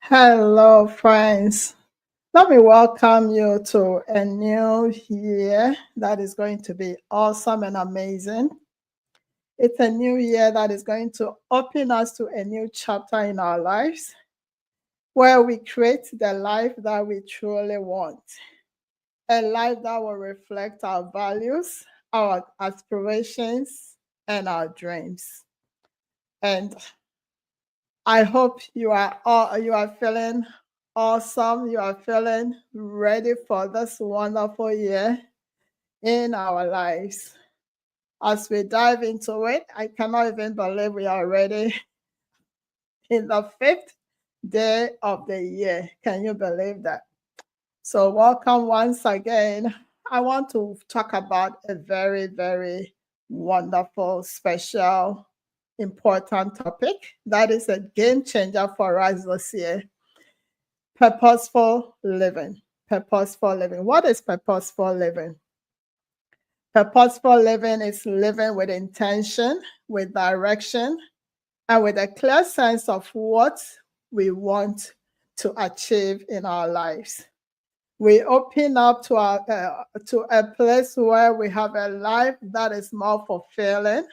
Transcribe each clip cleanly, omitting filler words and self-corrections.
Hello, friends. Let me welcome you to a new year that is going to be awesome and amazing. It's a new year that is going to open us to a new chapter in our lives where we create the life that we truly want, a life that will reflect our values, our aspirations, and our dreams. And I hope you are feeling awesome. You are feeling ready for this wonderful year in our lives. As we dive into it, I cannot even believe we are already in the fifth day of the year. Can you believe that? So, welcome once again. I want to talk about a very, very wonderful, special, important topic that is a game changer for us this year. Purposeful living. Purposeful living. What is purposeful living? Purposeful living is living with intention, with direction, and with a clear sense of what we want to achieve in our lives. We open up to a place where we have a life that is more fulfilling,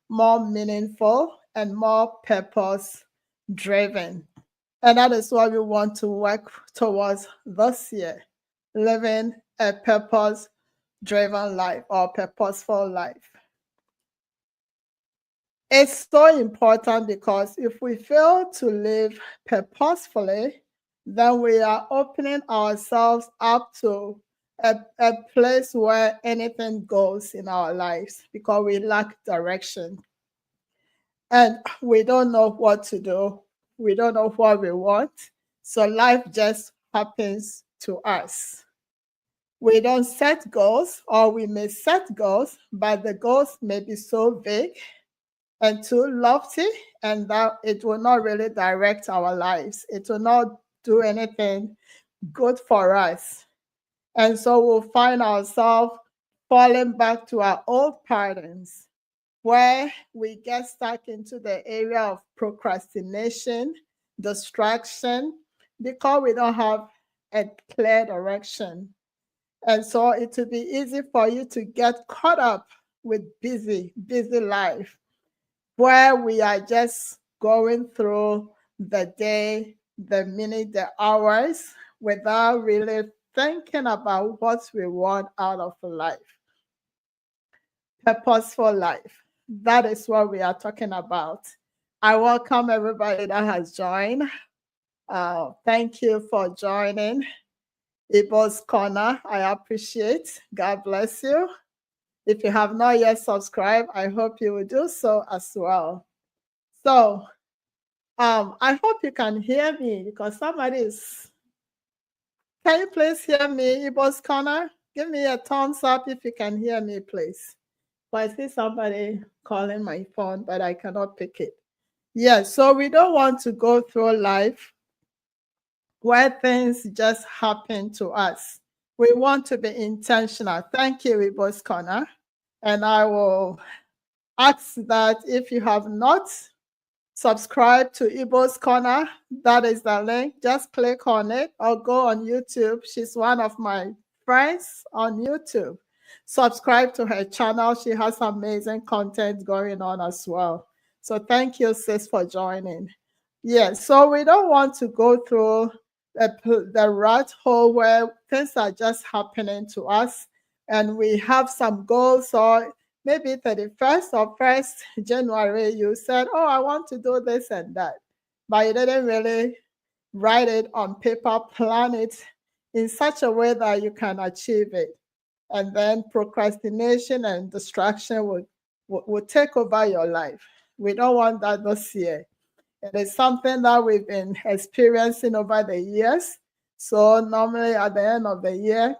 more meaningful, and more purpose driven. And that is what we want to work towards this year, living a purpose driven life or purposeful life. It's so important because if we fail to live purposefully, then we are opening ourselves up to a place where anything goes in our lives because we lack direction and we don't know what to do. We don't know what we want. So life just happens to us. We don't set goals, or we may set goals, but the goals may be so vague and too lofty, and that it will not really direct our lives. It will not do anything good for us. And so we'll find ourselves falling back to our old patterns where we get stuck into the area of procrastination, distraction, because we don't have a clear direction. And so it will be easy for you to get caught up with busy life, where we are just going through the day, the minute, the hours, without really thinking about what we want out of life. Purposeful life. That is what we are talking about. I welcome everybody that has joined. Thank you for joining Ibo's Corner. I appreciate. God bless you. If you have not yet subscribed, I hope you will do so as well. So I hope you can hear me because somebody is. Can you please hear me, Ibo's Corner? Give me a thumbs up if you can hear me, please. But I see somebody calling my phone, but I cannot pick it. Yes, so we don't want to go through life where things just happen to us. We want to be intentional. Thank you, Ibo's Corner. And I will ask that if you have not subscribed to Ibo's Corner, that is the link. Just click on it or go on YouTube. She's one of my friends on YouTube. Subscribe to her channel. She has amazing content going on as well. So thank you, sis, for joining. Yes, so we don't want to go through the rat hole where things are just happening to us and we have some goals, or maybe 31st or 1st January, you said, oh, I want to do this and that, but you didn't really write it on paper, plan it in such a way that you can achieve it. And then procrastination and distraction will take over your life. We don't want that this year. It is something that we've been experiencing over the years. So normally at the end of the year,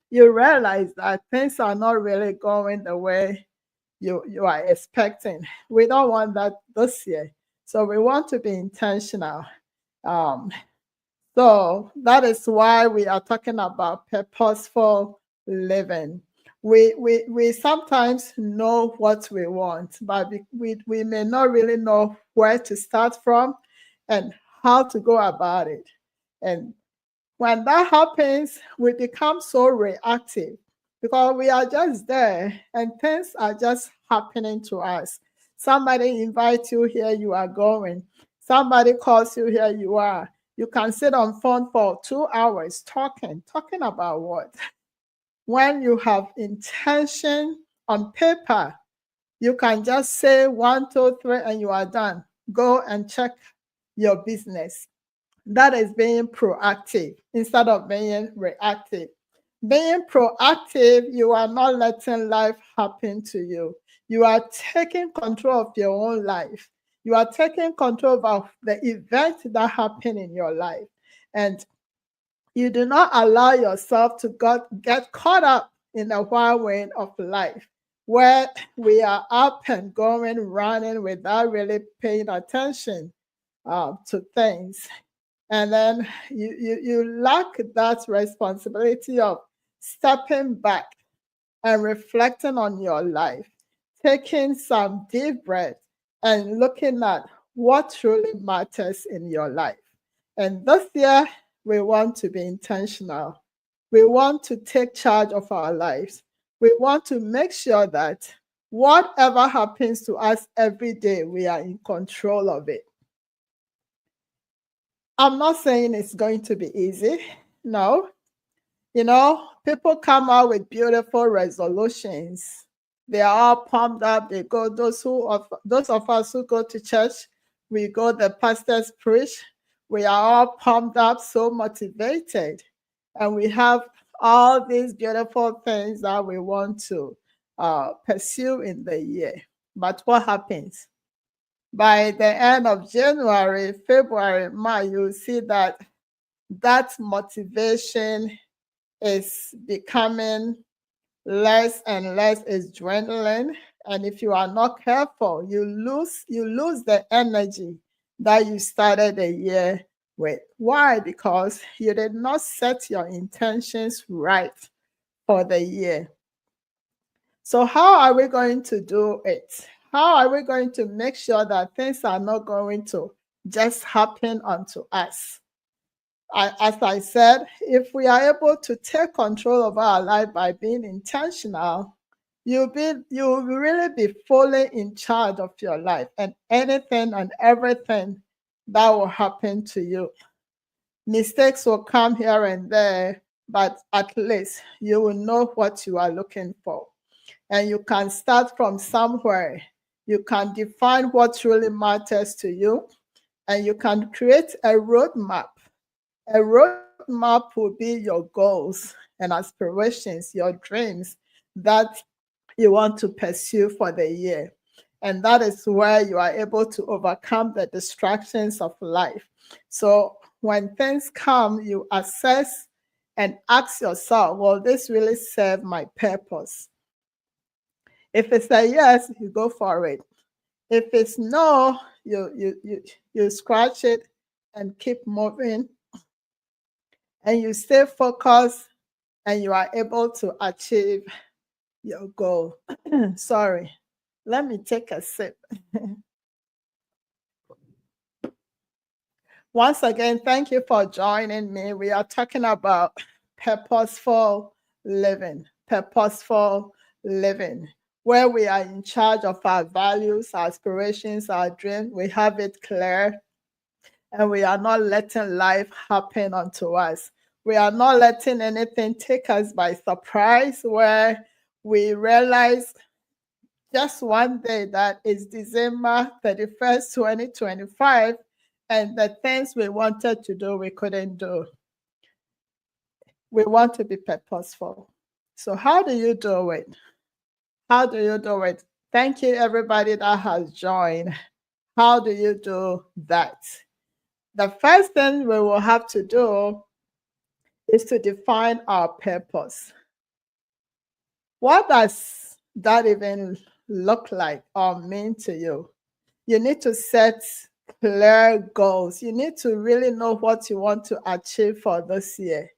you realize that things are not really going the way you are expecting. We don't want that this year. So we want to be intentional. So that is why we are talking about purposeful living. We sometimes know what we want, but we may not really know where to start from and how to go about it. And when that happens, we become so reactive because we are just there and things are just happening to us. Somebody invites you here, you are going. Somebody calls you here, you are. You can sit on phone for 2 hours talking about what? When you have intention on paper, you can just say 1, 2, 3 and you are done. Go and check your business. That is being proactive instead of being reactive. Being proactive, you are not letting life happen to you. You are taking control of your own life. You are taking control of the event that happened in your life. And you do not allow yourself to get caught up in the whirlwind of life, where we are up and going, running without really paying attention to things. And then you lack that responsibility of stepping back and reflecting on your life, taking some deep breath and looking at what truly matters in your life. And this year, we want to be intentional. We want to take charge of our lives. We want to make sure that whatever happens to us every day, we are in control of it. I'm not saying it's going to be easy. No. You know, people come out with beautiful resolutions. They are all pumped up. They go, those of us who go to church, we go, the pastors preach. We are all pumped up, so motivated. And we have all these beautiful things that we want to pursue in the year. But what happens? By the end of January, February, March, you see that motivation is becoming less and less, is dwindling. And if you are not careful, you lose the energy that you started the year with. Why? Because you did not set your intentions right for the year. So how are we going to do it? How are we going to make sure that things are not going to just happen unto us? As I said, if we are able to take control of our life by being intentional, you'll really be fully in charge of your life and anything and everything that will happen to you. Mistakes will come here and there, but at least you will know what you are looking for. And you can start from somewhere. You can define what really matters to you, and you can create a roadmap. A roadmap will be your goals and aspirations, your dreams that you want to pursue for the year. And that is where you are able to overcome the distractions of life. So when things come, you assess and ask yourself, will this really serve my purpose? If it's a yes, you go for it. If it's no, you scratch it and keep moving, and you stay focused, and you are able to achieve your goal. Sorry, let me take a sip. Once again, thank you for joining me. We are talking about purposeful living, where we are in charge of our values, our aspirations, our dreams. We have it clear, and we are not letting life happen unto us. We are not letting anything take us by surprise, where we realize just one day that is December 31st, 2025, and the things we wanted to do, we couldn't do. We want to be purposeful. So how do you do it? How do you do it? Thank you, everybody that has joined. How do you do that? The first thing we will have to do is to define our purpose. What does that even look like or mean to you? You need to set clear goals. You need to really know what you want to achieve for this year.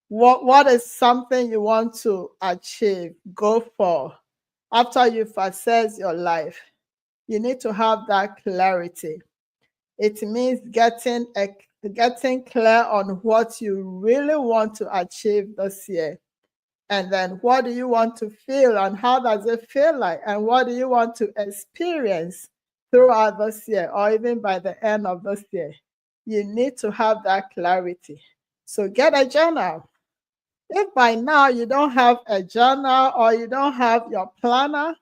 What is something you want to achieve? Go for. After you've assessed your life, you need to have that clarity. It means getting clear on what you really want to achieve this year. And then what do you want to feel and how does it feel like? And what do you want to experience throughout this year or even by the end of this year? You need to have that clarity. So get a journal. If by now you don't have a journal or you don't have your planner,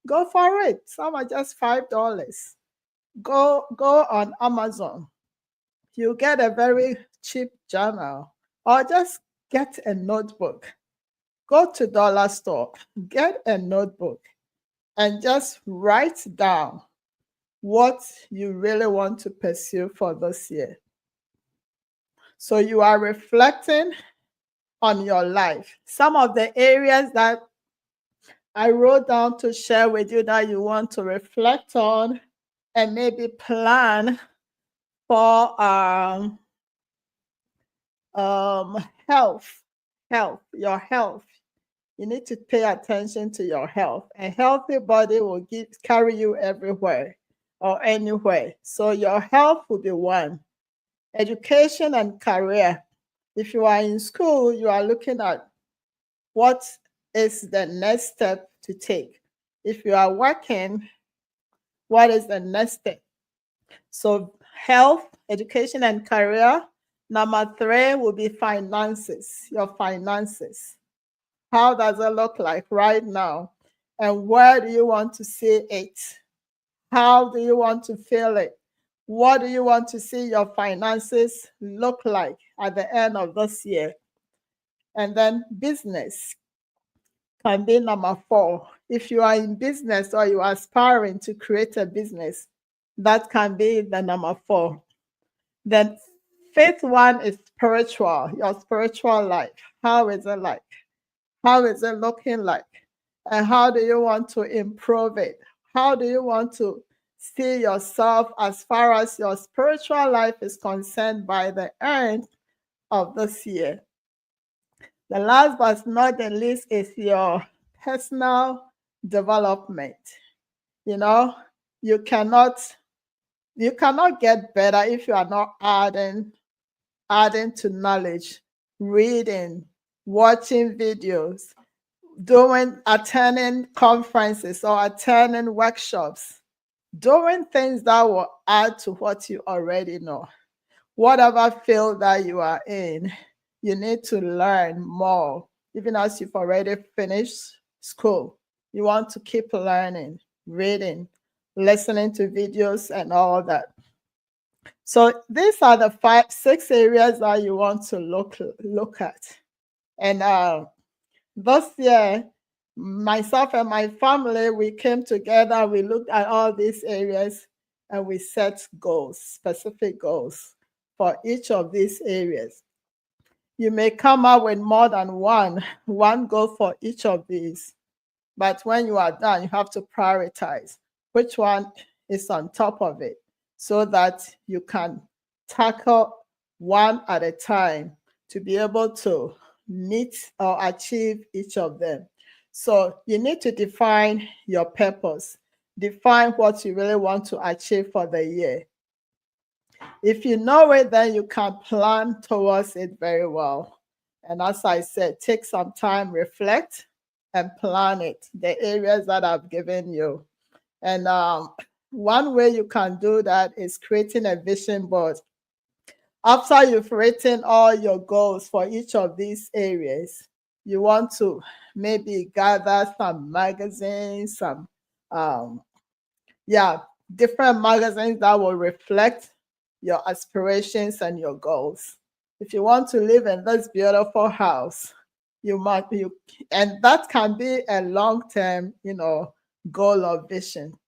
go for it. Some are just $5. Go on Amazon. You get a very cheap journal or just get a notebook. Go to dollar store, get a notebook and just write down what you really want to pursue for this year. So you are reflecting on your life. Some of the areas that I wrote down to share with you that you want to reflect on and maybe plan for health, your health. You need to pay attention to your health. A healthy body will carry you everywhere or anywhere. So your health will be one. Education and career. If you are in school, you are looking at what is the next step to take. If you are working, what is the next step? So health, education, and career. Number 3 will be finances, your finances. How does it look like right now? And where do you want to see it? How do you want to feel it? What do you want to see your finances look like at the end of this year? And then business can be number 4. If you are in business or you are aspiring to create a business, that can be the number 4. Then 5th one is spiritual, your spiritual life. How is it like? How is it looking like? And how do you want to improve it? How do you want to see yourself as far as your spiritual life is concerned by the end of this year? The last but not the least is your personal development. You know, you cannot get better if you are not adding to knowledge, reading, watching videos, attending conferences or attending workshops, doing things that will add to what you already know. Whatever field that you are in, you need to learn more. Even as you've already finished school, you want to keep learning, reading, listening to videos and all that. So these are the 6 areas that you want to look at. And this year, myself and my family, we came together, we looked at all these areas and we set goals, specific goals for each of these areas. You may come up with more than one goal for each of these. But when you are done, you have to prioritize which one is on top of it so that you can tackle one at a time to be able to meet or achieve each of them. So you need to define your purpose. Define what you really want to achieve for the year. If you know it, then you can plan towards it very well. And as I said, take some time, reflect, and plan it, the areas that I've given you. And one way you can do that is creating a vision board. After you've written all your goals for each of these areas, you want to maybe gather some magazines, different magazines that will reflect your aspirations and your goals. If you want to live in this beautiful house, and that can be a long-term, goal or vision.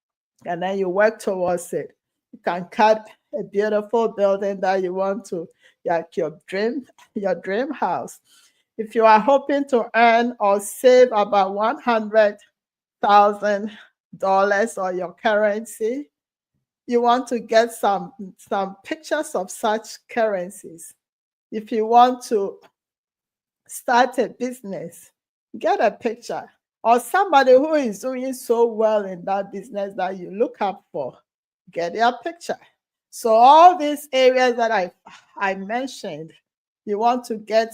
And then you work towards it. You can cut a beautiful building that you want to, like your dream house. If you are hoping to earn or save about $100,000 or your currency, you want to get some pictures of such currencies. If you want to start a business, get a picture. Or somebody who is doing so well in that business that you look up for, get their picture. So all these areas that I mentioned, you want to get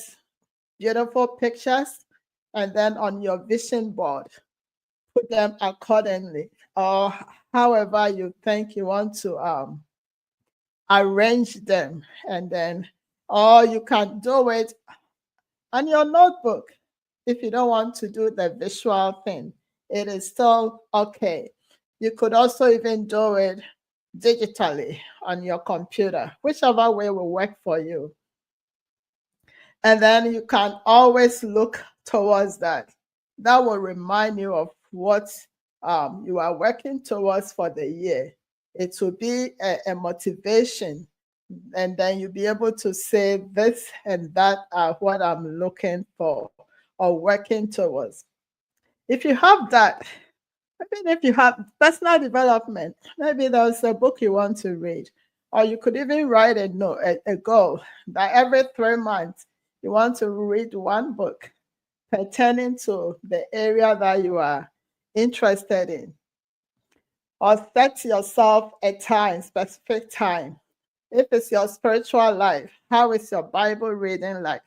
beautiful pictures, and then on your vision board, put them accordingly, or however you think you want to arrange them. And then, or you can do it on your notebook. If you don't want to do the visual thing, it is still okay. You could also even do it digitally on your computer, whichever way will work for you. And then you can always look towards that. That will remind you of what you are working towards for the year. It will be a motivation. And then you'll be able to say this and that are what I'm looking for or working towards. If you have that, even if you have personal development, maybe there's a book you want to read, or you could even write a goal that every 3 months you want to read one book pertaining to the area that you are interested in. Or set yourself a time, specific time. If it's your spiritual life, how is your Bible reading like?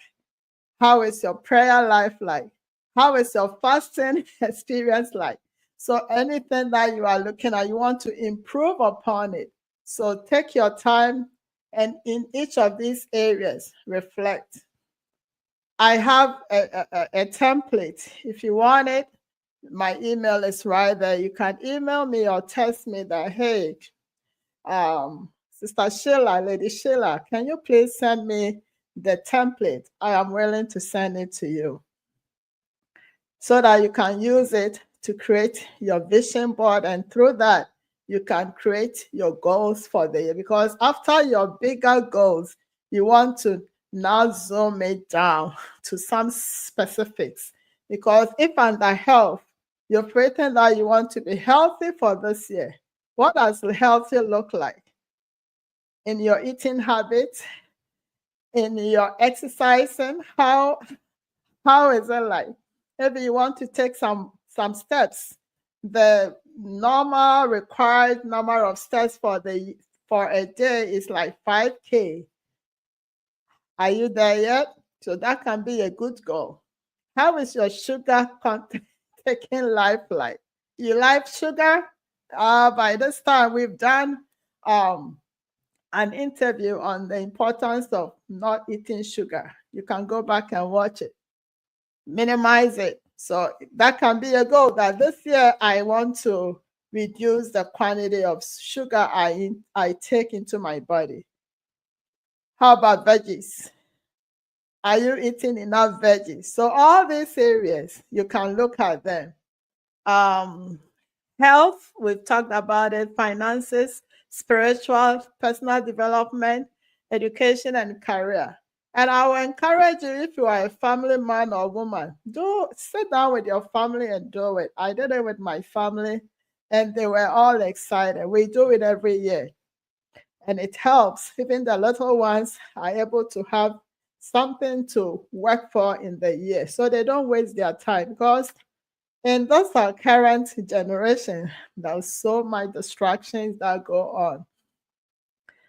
How is your prayer life like? How is your fasting experience like? So anything that you are looking at, you want to improve upon it. So take your time and in each of these areas, reflect. I have a template. If you want it, my email is right there. You can email me or text me that, hey, Sister Sheila, Lady Sheila, can you please send me the template? I am willing to send it to you so that you can use it to create your vision board. And through that, you can create your goals for the year. Because after your bigger goals, you want to now zoom it down to some specifics. Because if under health, you're pretending that you want to be healthy for this year, what does healthy look like? In your eating habits, in your exercising, how is it like? Maybe you want to take some steps. The normal required number of steps for a day is like 5K. Are you there yet? So that can be a good goal. How is your sugar content taking life like? You like sugar? By this time, we've done an interview on the importance of not eating sugar. You can go back and watch it. Minimize it. So that can be a goal that this year I want to reduce the quantity of sugar I take into my body. How about veggies? Are you eating enough veggies? So all these areas, you can look at them. Health, we've talked about it, finances, spiritual, personal development, education, and career. And I will encourage you, if you are a family man or woman, do sit down with your family and do it. I did it with my family, and they were all excited. We do it every year, and it helps. Even the little ones are able to have something to work for in the year, so they don't waste their time. Because in this our current generation, there's so much distractions that go on,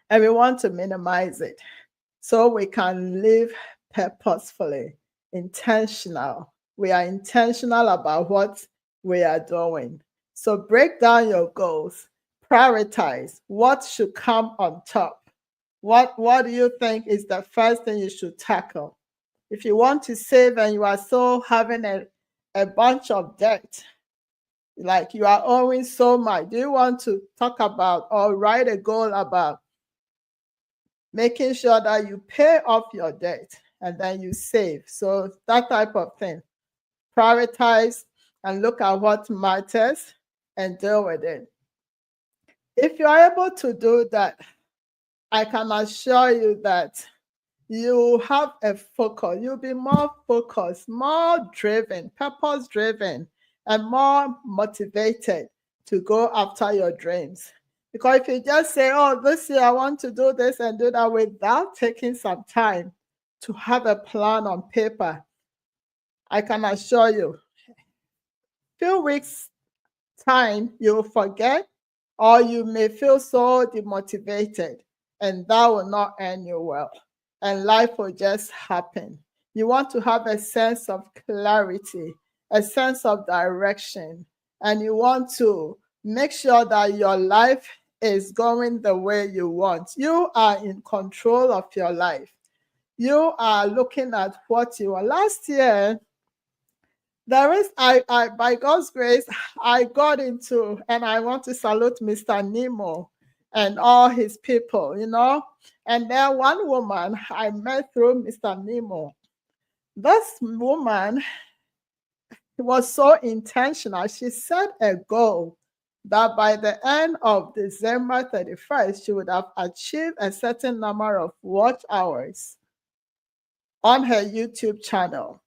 and we want to minimize it so we can live purposefully, intentional. We are intentional about what we are doing. So break down your goals, prioritize what should come on top. What do you think is the first thing you should tackle? If you want to save and you are still having a bunch of debt, like you are owing so much, do you want to talk about or write a goal about making sure that you pay off your debt and then you save? So that type of thing. Prioritize and look at what matters and deal with it. If you are able to do that, I can assure you that you have a focus. You'll be more focused, more driven, purpose driven, and more motivated to go after your dreams. Because if you just say, oh, this year I want to do this and do that without taking some time to have a plan on paper, I can assure you, few weeks time, you'll forget, or you may feel so demotivated. and that will not end you well. And life will just happen. You want to have a sense of clarity, a sense of direction, and you want to make sure that your life is going the way you want. You are in control of your life. You are looking at what you are. Last year, there is, I by God's grace, I got into, and I want to salute Mr. Nemo and all his people, And then one woman I met through Mr. Nemo. This woman was so intentional. She set a goal that by the end of December 31st, she would have achieved a certain number of watch hours on her YouTube channel.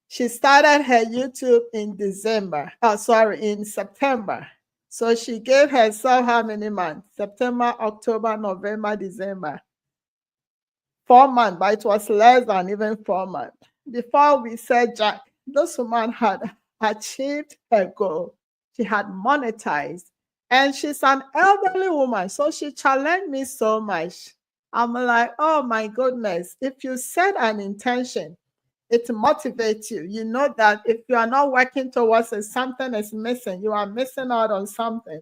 She started her YouTube in in September. So she gave herself how many months? September, October, November, December. 4 months, but it was less than even 4 months. Before we said Jack, this woman had achieved her goal. She had monetized. And she's an elderly woman. So she challenged me so much. I'm like, oh my goodness, if you set an intention, it motivates you. You know that if you are not working towards it, something is missing. You are missing out on something.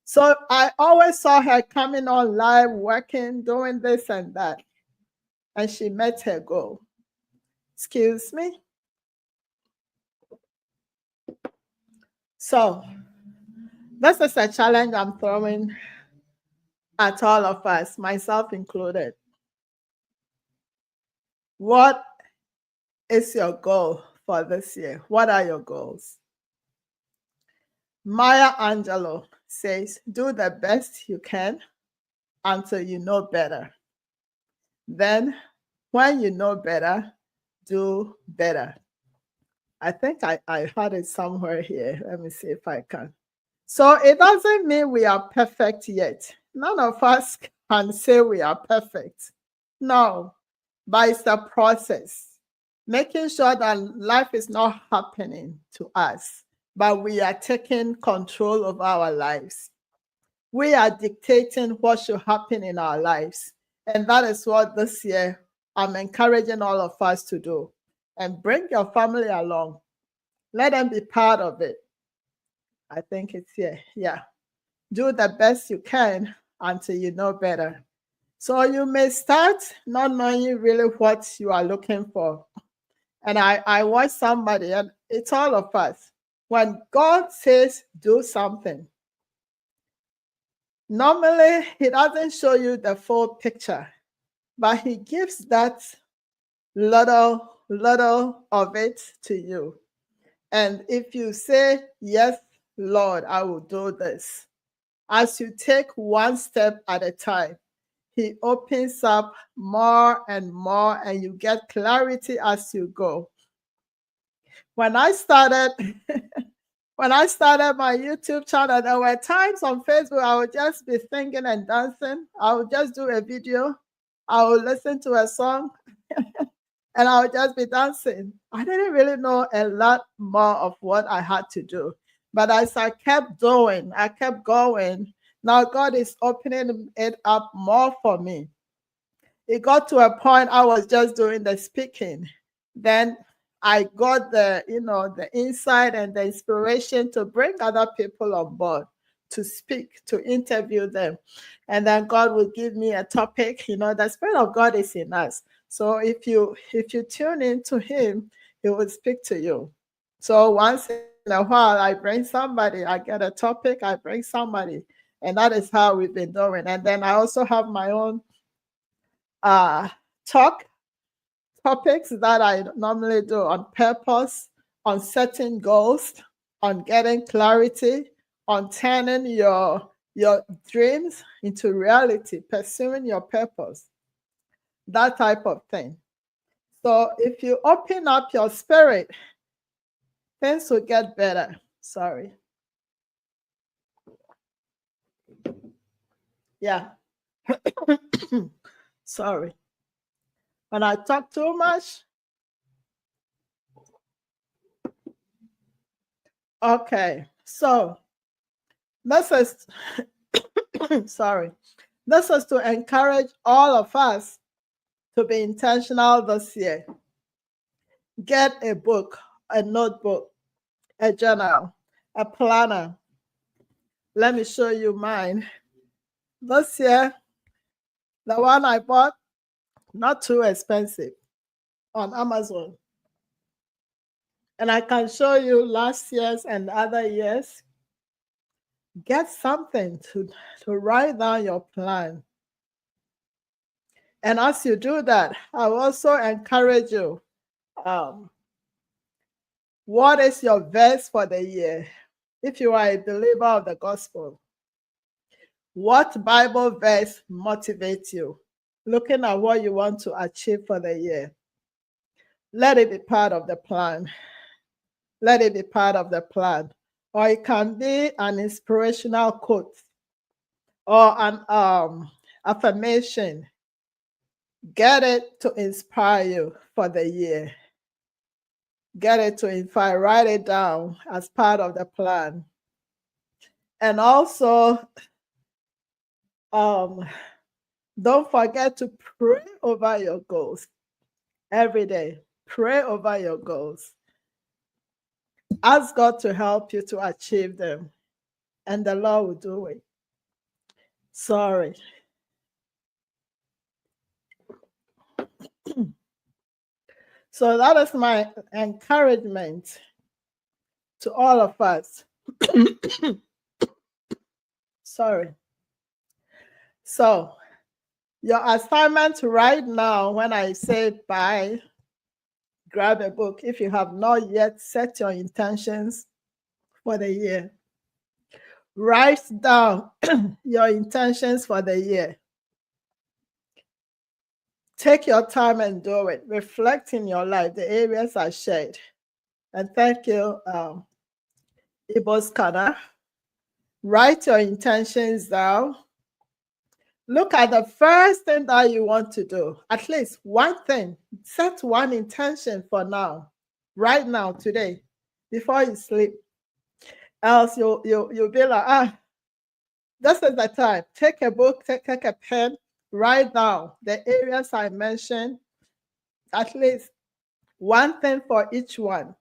So I always saw her coming on live, working, doing this and that. And she met her goal. Excuse me. So this is a challenge I'm throwing at all of us, myself included. What is your goal for this year? What are your goals? Maya Angelou says, do the best you can until you know better. Then, when you know better, do better. I think I had it somewhere here. Let me see if I can. So it doesn't mean we are perfect yet. None of us can say we are perfect. No, but it's a process. Making sure that life is not happening to us, but we are taking control of our lives. We are dictating what should happen in our lives. And that is what this year I'm encouraging all of us to do. And bring your family along. Let them be part of it. I think it's here. Yeah. Do the best you can until you know better. So you may start not knowing really what you are looking for. And I watch somebody, and it's all of us. When God says do something, normally he doesn't show you the full picture, but he gives that little of it to you. And if you say, yes, Lord, I will do this, as you take one step at a time, he opens up more and more, and you get clarity as you go. When I started my YouTube channel, there were times on Facebook I would just be singing and dancing. I would just do a video. I would listen to a song and I would just be dancing. I didn't really know a lot more of what I had to do. But as I kept doing, I kept going. Now God is opening it up more for me. It got to a point I was just doing the speaking. Then I got the insight and the inspiration to bring other people on board to speak, to interview them. And then God will give me a topic. The Spirit of God is in us. So if you tune into him, he will speak to you. So once in a while, I bring somebody, I get a topic, I bring somebody. And that is how we've been doing. And then I also have my own topics that I normally do on purpose, on setting goals, on getting clarity, on turning your dreams into reality, pursuing your purpose, that type of thing. So if you open up your spirit, things will get better. Sorry. Yeah. Sorry. When I talk too much. Okay. So this is sorry. This is to encourage all of us to be intentional this year. Get a book, a notebook, a journal, a planner. Let me show you mine. This year, the one I bought, not too expensive, on Amazon. And I can show you last year's and other years. Get something to write down your plan. And as you do that, I will also encourage you. What is your verse for the year? If you are a believer of the gospel, what Bible verse motivates you? Looking at what you want to achieve for the year. Let it be part of the plan. Let it be part of the plan. Or it can be an inspirational quote or an affirmation. Get it to inspire you for the year. Get it to inspire. Write it down as part of the plan. And also, don't forget to pray over your goals every day. Pray over your goals. Ask God to help you to achieve them, and the Lord will do it. Sorry. So that is my encouragement to all of us. Sorry. So your assignment right now, when I say bye, grab a book. If you have not yet set your intentions for the year, write down your intentions for the year. Take your time and do it. Reflect in your life, the areas I shared. And thank you, Iboskana. Write your intentions down. Look at the first thing that you want to do. At least one thing. Set one intention for now. Right now, today, before you sleep. Else you'll be like, this is the time. Take a book, take a pen, write down the areas I mentioned, at least one thing for each one.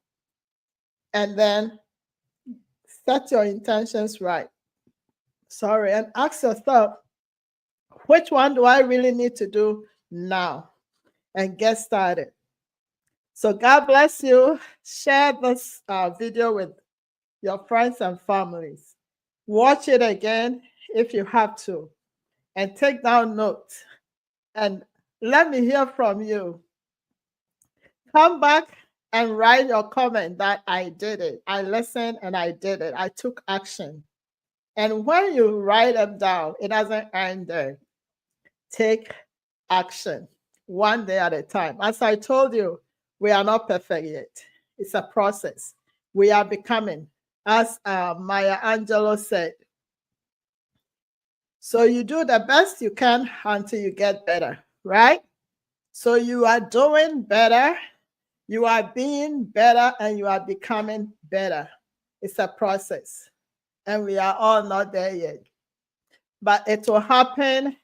And then set your intentions right. Sorry, and ask yourself, which one do I really need to do now? And get started. So God bless you. Share this video with your friends and families. Watch it again if you have to, and take down notes. And let me hear from you. Come back and write your comment that I did it. I listened and I did it. I took action. And when you write them down, it doesn't end there. Take action one day at a time. As I told you, we are not perfect yet. It's a process. We are becoming, as Maya Angelou said. So you do the best you can until you get better, right? So you are doing better, you are being better, and you are becoming better. It's a process, and we are all not there yet. But it will happen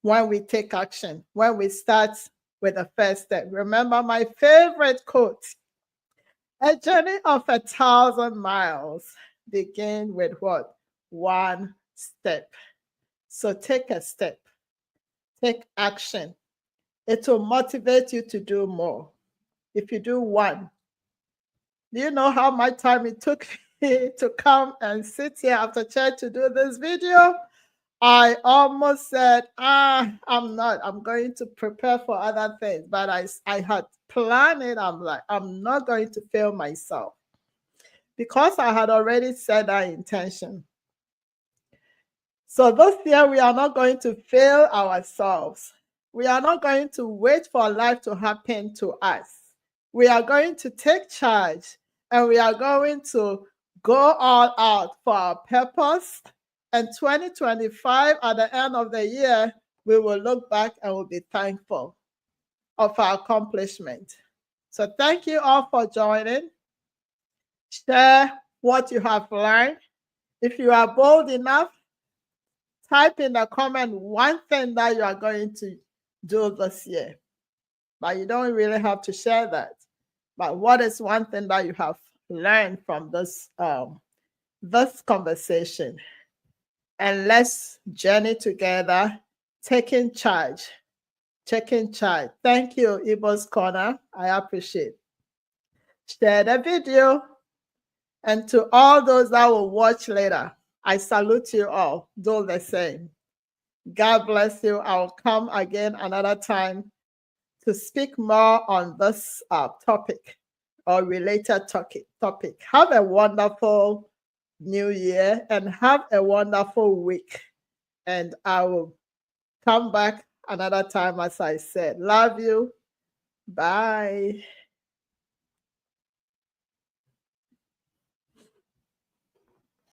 when we take action, when we start with the first step. Remember my favorite quote, a journey of 1,000 miles begins with what? One step. So take a step, take action. It will motivate you to do more. If you do one, do you know how much time it took me to come and sit here after church to do this video? I almost said, I'm going to prepare for other things, but I had planned it. I'm like, I'm not going to fail myself because I had already set that intention. So this year, we are not going to fail ourselves. We are not going to wait for life to happen to us. We are going to take charge, and we are going to go all out for our purpose. And 2025, at the end of the year, we will look back and will be thankful of our accomplishment. So thank you all for joining. Share what you have learned. If you are bold enough, type in the comment one thing that you are going to do this year. But you don't really have to share that. But what is one thing that you have learned from this conversation? And let's journey together, taking charge. Taking charge. Thank you, Ibo's Corner. I appreciate. Share the video. And to all those that will watch later, I salute you all. Do the same. God bless you. I'll come again another time to speak more on this topic or related topic. Have a wonderful new year and have a wonderful week. And I will come back another time, as I said. Love you. Bye.